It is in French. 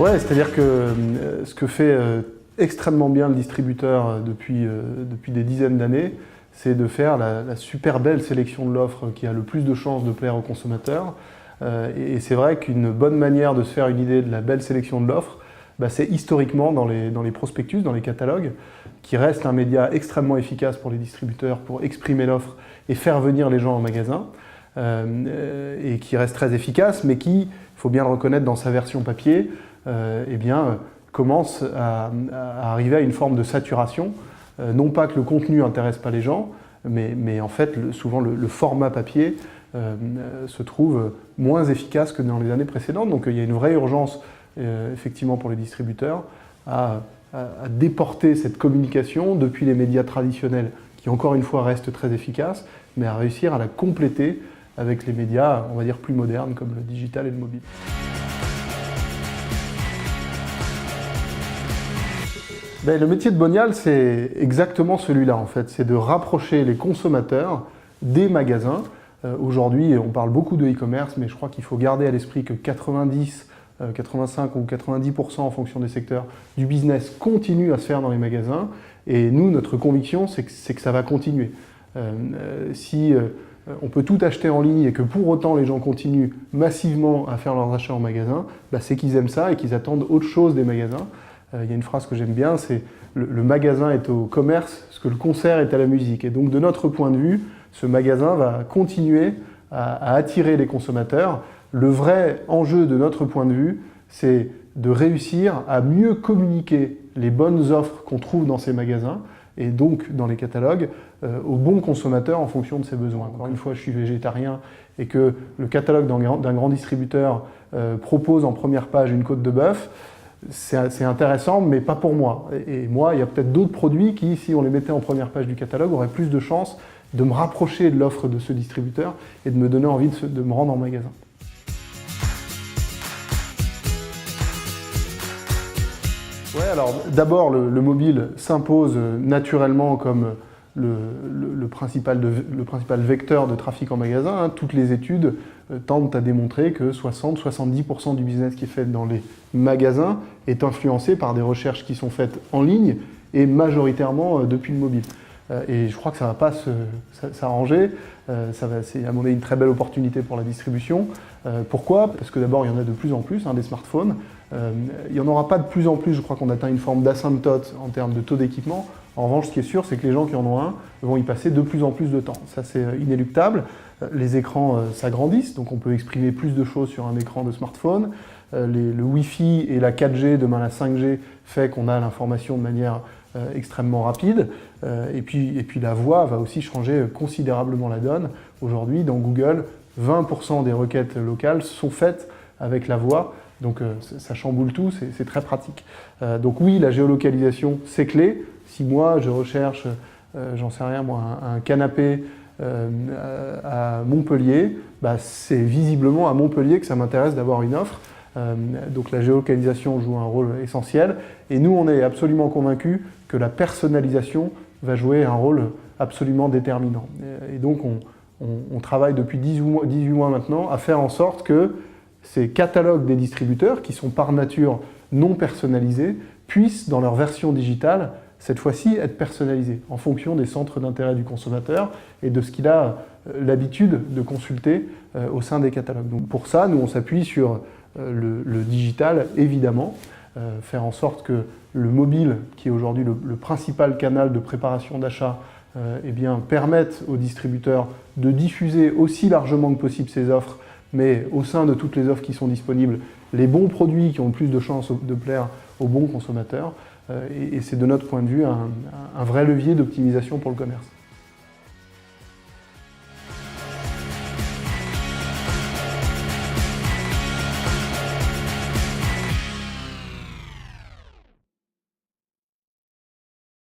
Ouais, c'est-à-dire que ce que fait extrêmement bien le distributeur depuis des dizaines d'années, c'est de faire la super belle sélection de l'offre qui a le plus de chances de plaire aux consommateurs. Et c'est vrai qu'une bonne manière de se faire une idée de la belle sélection de l'offre, c'est historiquement dans les prospectus, dans les catalogues, qui reste un média extrêmement efficace pour les distributeurs pour exprimer l'offre et faire venir les gens en magasin, et qui reste très efficace, mais qui, il faut bien le reconnaître dans sa version papier, commence à arriver à une forme de saturation. Non pas que le contenu n'intéresse pas les gens, mais en fait, souvent le format papier se trouve moins efficace que dans les années précédentes. Donc il y a une vraie urgence, effectivement, pour les distributeurs à déporter cette communication depuis les médias traditionnels, qui encore une fois restent très efficaces, mais à réussir à la compléter avec les médias, on va dire, plus modernes, comme le digital et le mobile. Le métier de Bonial, c'est exactement celui-là en fait, c'est de rapprocher les consommateurs des magasins. Aujourd'hui, on parle beaucoup de e-commerce, mais je crois qu'il faut garder à l'esprit que 90, 85 ou 90% en fonction des secteurs du business continue à se faire dans les magasins. Et nous, notre conviction, c'est que ça va continuer. Si on peut tout acheter en ligne et que pour autant les gens continuent massivement à faire leurs achats en magasin, c'est qu'ils aiment ça et qu'ils attendent autre chose des magasins. Il y a une phrase que j'aime bien, c'est le magasin est au commerce ce que le concert est à la musique. Et donc de notre point de vue, ce magasin va continuer à attirer les consommateurs. Le vrai enjeu de notre point de vue, c'est de réussir à mieux communiquer les bonnes offres qu'on trouve dans ces magasins et donc dans les catalogues aux bons consommateurs en fonction de ses besoins. Encore une fois, je suis végétarien et que le catalogue d'un grand distributeur propose en première page une côte de bœuf, c'est intéressant, mais pas pour moi. Et moi, il y a peut-être d'autres produits qui, si on les mettait en première page du catalogue, auraient plus de chances de me rapprocher de l'offre de ce distributeur et de me donner envie de me rendre en magasin. Ouais, alors d'abord, le mobile s'impose naturellement comme le principal vecteur de trafic en magasin. Toutes les études tendent à démontrer que 60-70% du business qui est fait dans les magasins est influencé par des recherches qui sont faites en ligne et majoritairement depuis le mobile. Et je crois que ça ne va pas s'arranger. C'est à mon avis une très belle opportunité pour la distribution. Pourquoi? Parce que d'abord, il y en a de plus en plus, des smartphones. Il n'y en aura pas de plus en plus, je crois qu'on atteint une forme d'asymptote en termes de taux d'équipement. En revanche, ce qui est sûr, c'est que les gens qui en ont un vont y passer de plus en plus de temps. Ça, c'est inéluctable. Les écrans s'agrandissent, donc on peut exprimer plus de choses sur un écran de smartphone. Le Wi-Fi et la 4G, demain la 5G, fait qu'on a l'information de manière extrêmement rapide. Et puis la voix va aussi changer considérablement la donne. Aujourd'hui, dans Google, 20% des requêtes locales sont faites avec la voix. Donc ça chamboule tout, c'est très pratique. Donc oui, la géolocalisation, c'est clé. Si moi, je recherche, j'en sais rien moi, un canapé à Montpellier, c'est visiblement à Montpellier que ça m'intéresse d'avoir une offre. Donc la géolocalisation joue un rôle essentiel. Et nous, on est absolument convaincus que la personnalisation va jouer un rôle absolument déterminant. Et donc on travaille depuis 18 mois maintenant à faire en sorte que ces catalogues des distributeurs, qui sont par nature non personnalisés, puissent, dans leur version digitale, cette fois-ci, être personnalisés en fonction des centres d'intérêt du consommateur et de ce qu'il a l'habitude de consulter au sein des catalogues. Donc pour ça, nous, on s'appuie sur le digital, évidemment, faire en sorte que le mobile, qui est aujourd'hui le principal canal de préparation d'achat, permette aux distributeurs de diffuser aussi largement que possible ces offres, mais au sein de toutes les offres qui sont disponibles, les bons produits qui ont le plus de chances de plaire aux bons consommateurs. Et c'est de notre point de vue un vrai levier d'optimisation pour le commerce.